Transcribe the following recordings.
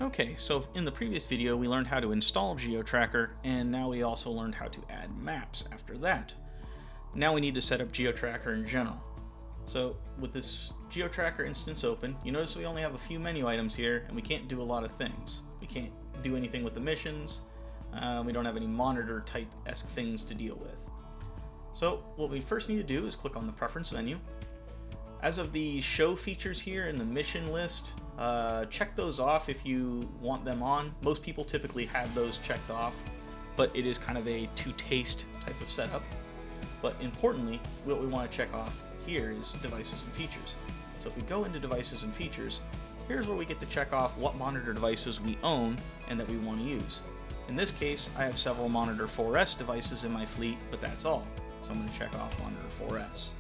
Okay, so in the previous video we learned how to install GeoTracker, and now we also learned how to add maps after that. Now we need to set up GeoTracker in general. So with this GeoTracker instance open, you notice we only have a few menu items here, and we can't do a lot of things. We can't do anything with the missions, we don't have any monitor type-esque things to deal with. So what we first need to do is click on the preference menu. As of the show features here in the mission list, check those off if you want them on. Most people typically have those checked off, but it is kind of a to-taste type of setup. But importantly, what we want to check off here is devices and features. So if we go into devices and features, here's where we get to check off what monitor devices we own and that we want to use. In this case, I have several Monitor 4S devices in my fleet, but that's all. So I'm going to check off Monitor 4S.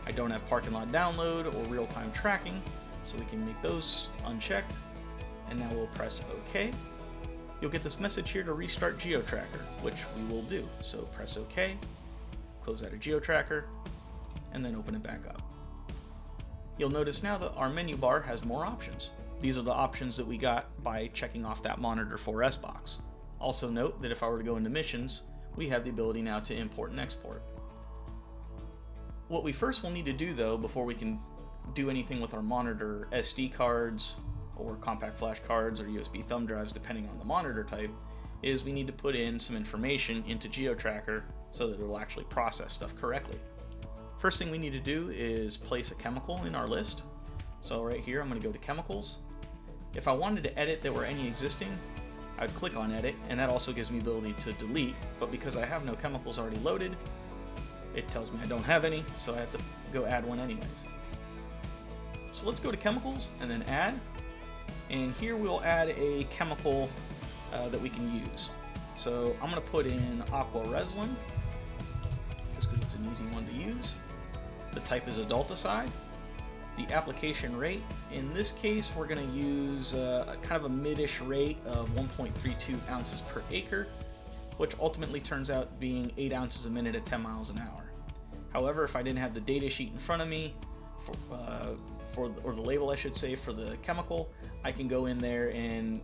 I don't have parking lot download or real-time tracking, so we can make those unchecked. And now we'll press OK. You'll get this message here to restart GeoTracker, which we will do. So press OK, close out of GeoTracker, and then open it back up. You'll notice now that our menu bar has more options. These are the options that we got by checking off that Monitor 4S box. Also note that if I were to go into missions, we have the ability now to import and export. What we first will need to do though, before we can do anything with our monitor SD cards or compact flash cards or USB thumb drives depending on the monitor type, is we need to put in some information into GeoTracker so that it will actually process stuff correctly. First thing we need to do is place a chemical in our list. So right here I'm going to go to chemicals. If I wanted to edit there were any existing, I'd click on edit, and that also gives me the ability to delete, but because I have no chemicals already loaded, it tells me I don't have any, so I have to go add one anyways. So let's go to chemicals and then add, and here we'll add a chemical that we can use. So I'm going to put in aqua resin, just because it's an easy one to use. The type is adulticide. The application rate, in this case we're going to use a kind of a mid-ish rate of 1.32 ounces per acre, which ultimately turns out being 8 ounces a minute at 10 miles an hour. However, if I didn't have the data sheet in front of me, or the label I should say, for the chemical, I can go in there and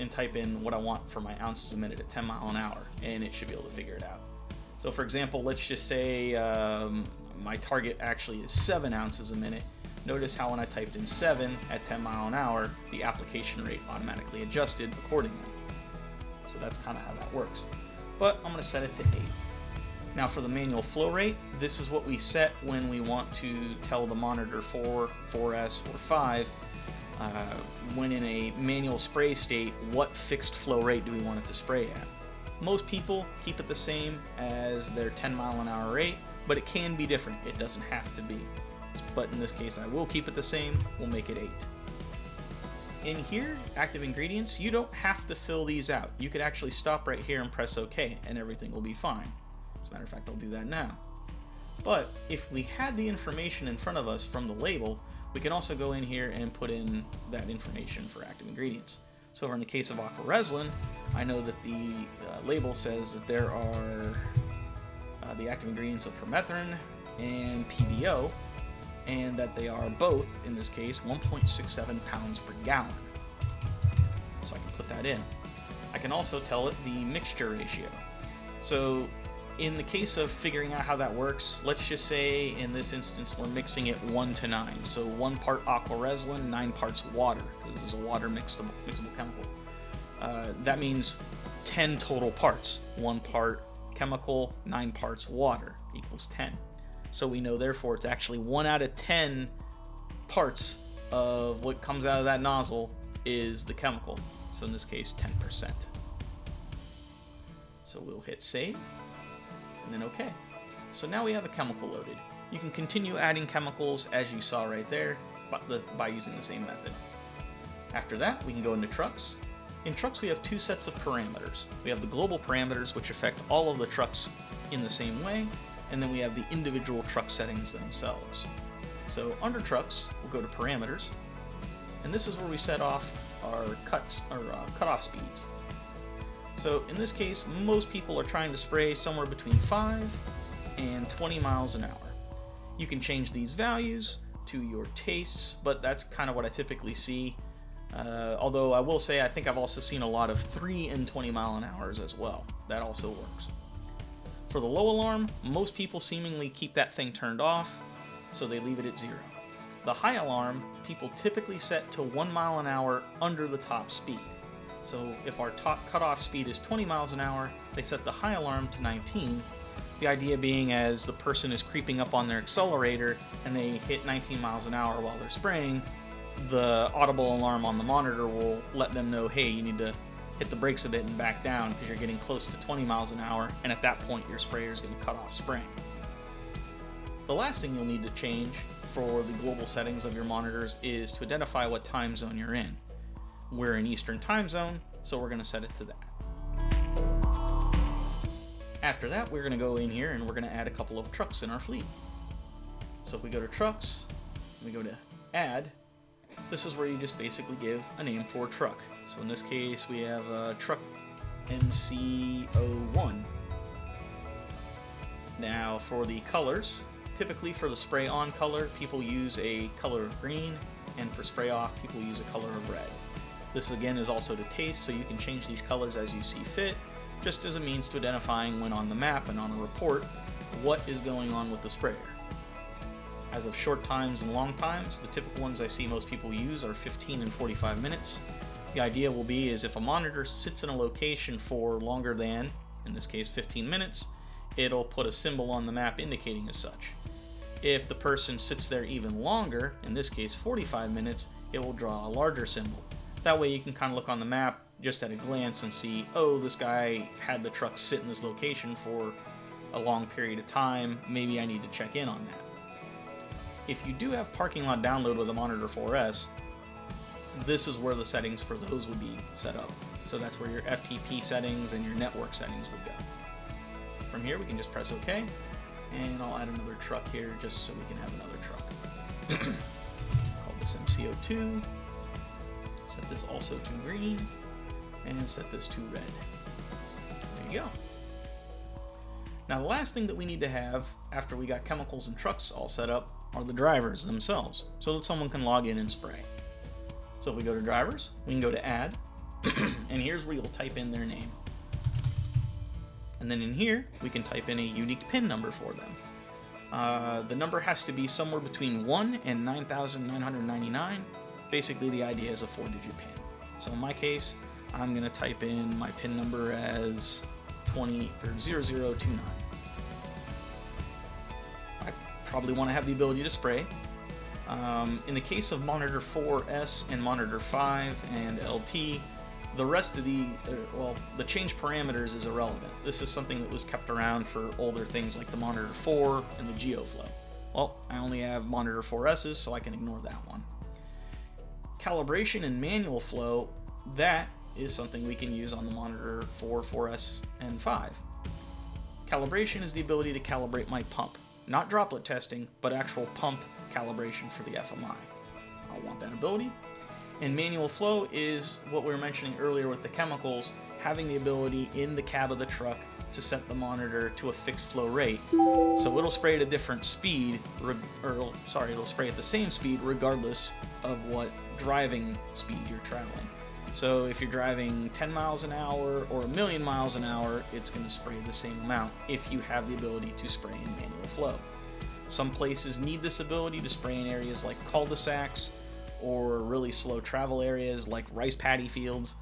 type in what I want for my ounces a minute at 10 miles an hour, and it should be able to figure it out. So for example, let's just say my target actually is 7 ounces a minute. Notice how when I typed in 7 at 10 miles an hour, the application rate automatically adjusted accordingly. So that's kind of how that works. But I'm going to set it to 8. Now for the manual flow rate, this is what we set when we want to tell the Monitor 4, 4S, or 5, when in a manual spray state, what fixed flow rate do we want it to spray at. Most people keep it the same as their 10 mile an hour rate, but it can be different. It doesn't have to be. But in this case, I will keep it the same. We'll make it 8. In here, active ingredients, you don't have to fill these out. You could actually stop right here and press OK, and everything will be fine. As a matter of fact, I'll do that now. But if we had the information in front of us from the label, we can also go in here and put in that information for active ingredients. So in the case of aqua resin, I know that the label says that there are the active ingredients of permethrin and PBO, and that they are both, in this case, 1.67 pounds per gallon. So I can put that in. I can also tell it the mixture ratio. So in the case of figuring out how that works, let's just say in this instance we're mixing it 1 to 9. So 1 part aqua resin, 9 parts water, because this is a water mixable chemical. That means 10 total parts. 1 part chemical, 9 parts water equals 10. So we know therefore it's actually 1 out of 10 parts of what comes out of that nozzle is the chemical. So in this case, 10%. So we'll hit save and then OK. So now we have a chemical loaded. You can continue adding chemicals as you saw right there by using the same method. After that, we can go into trucks. In trucks, we have 2 sets of parameters. We have the global parameters, which affect all of the trucks in the same way, and then we have the individual truck settings themselves. So under trucks, we'll go to parameters, and this is where we set off our cutoff speeds. So in this case, most people are trying to spray somewhere between 5 and 20 miles an hour. You can change these values to your tastes, but that's kind of what I typically see. Although I will say I think I've also seen a lot of 3 and 20 mile an hours as well. That also works. For the low alarm, most people seemingly keep that thing turned off, so they leave it at 0. The high alarm, people typically set to 1 mile an hour under the top speed. So if our top cutoff speed is 20 miles an hour, they set the high alarm to 19. The idea being as the person is creeping up on their accelerator and they hit 19 miles an hour while they're spraying, the audible alarm on the monitor will let them know, hey, you need to hit the brakes a bit and back down because you're getting close to 20 miles an hour, and at that point your sprayer is going to cut off spraying. The last thing you'll need to change for the global settings of your monitors is to identify what time zone you're in. We're in Eastern time zone, so we're going to set it to that. After that, we're going to go in here and we're going to add a couple of trucks in our fleet. So if we go to trucks, we go to add, this is where you just basically give a name for a truck. So in this case, we have truck MC01. Now for the colors, typically for the spray on color, people use a color of green, and for spray off, people use a color of red. This again is also to taste, so you can change these colors as you see fit, just as a means to identifying when on the map and on a report what is going on with the sprayer. As of short times and long times, the typical ones I see most people use are 15 and 45 minutes. The idea will be is if a monitor sits in a location for longer than, in this case 15 minutes, it'll put a symbol on the map indicating as such. If the person sits there even longer, in this case 45 minutes, it will draw a larger symbol. That way you can kind of look on the map just at a glance and see, oh, this guy had the truck sit in this location for a long period of time, maybe I need to check in on that. If you do have parking lot download with a Monitor 4S, this is where the settings for those would be set up. So that's where your FTP settings and your network settings would go. From here we can just press OK, and I'll add another truck here just so we can have another truck. Call this MC02, set this also to green, and set this to red. There you go. Now the last thing that we need to have after we got chemicals and trucks all set up are the drivers themselves, so that someone can log in and spray. So if we go to drivers, we can go to add, and here's where you'll type in their name. And then in here, we can type in a unique PIN number for them. The number has to be somewhere between 1 and 9,999. Basically, the idea is a 4-digit PIN. So in my case, I'm going to type in my PIN number as 0029. I probably want to have the ability to spray. In the case of Monitor 4S and Monitor 5 and LT, the rest of the change parameters is irrelevant. This is something that was kept around for older things like the Monitor 4 and the GeoFlow. Well, I only have Monitor 4S's, so I can ignore that one. Calibration and manual flow, that is something we can use on the Monitor 4, 4S, and 5. Calibration is the ability to calibrate my pump. Not droplet testing, but actual pump calibration for the FMI. I'll want that ability. And manual flow is what we were mentioning earlier with the chemicals, having the ability in the cab of the truck to set the monitor to a fixed flow rate. So it'll spray at a different speed, it'll spray at the same speed regardless of what driving speed you're traveling. So if you're driving 10 miles an hour or 1,000,000 miles an hour, it's going to spray the same amount if you have the ability to spray in manual flow. Some places need this ability to spray in areas like cul-de-sacs or really slow travel areas like rice paddy fields.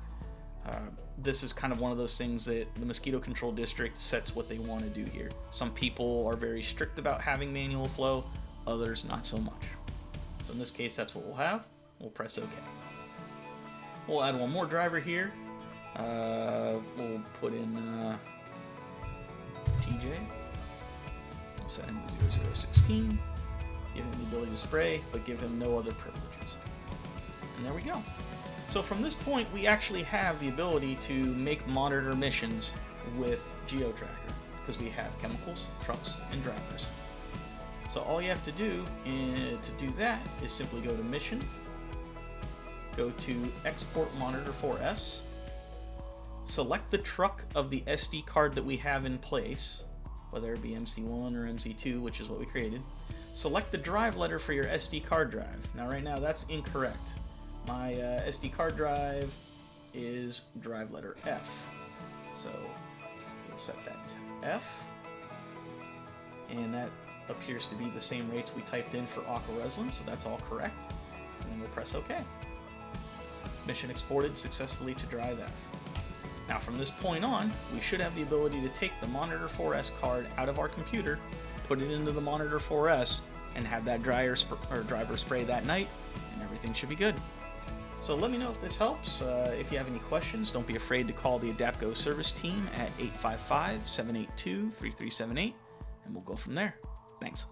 This is kind of one of those things that the Mosquito Control District sets what they want to do here. Some people are very strict about having manual flow, others not so much. So in this case, that's what we'll have. We'll press OK. We'll add one more driver here. We'll put in TJ. We'll set him to 0016. Give him the ability to spray, but give him no other privileges. And there we go. So from this point, we actually have the ability to make monitor missions with GeoTracker, because we have chemicals, trucks, and drivers. So all you have to do to do that is simply go to Mission, go to Export Monitor 4S, select the truck of the SD card that we have in place, whether it be MC1 or MC2, which is what we created. Select the drive letter for your SD card drive. Now right now that's incorrect. my SD card drive is drive letter F. So we'll set that to F. And that appears to be the same rates we typed in for Aqua Reslin, so that's all correct. And then we'll press OK. Mission exported successfully to drive F. Now from this point on, we should have the ability to take the Monitor 4S card out of our computer, put it into the Monitor 4S, and have that driver spray that night, and everything should be good. So let me know if this helps. If you have any questions, don't be afraid to call the ADAPCO service team at 855-782-3378, and we'll go from there. Thanks.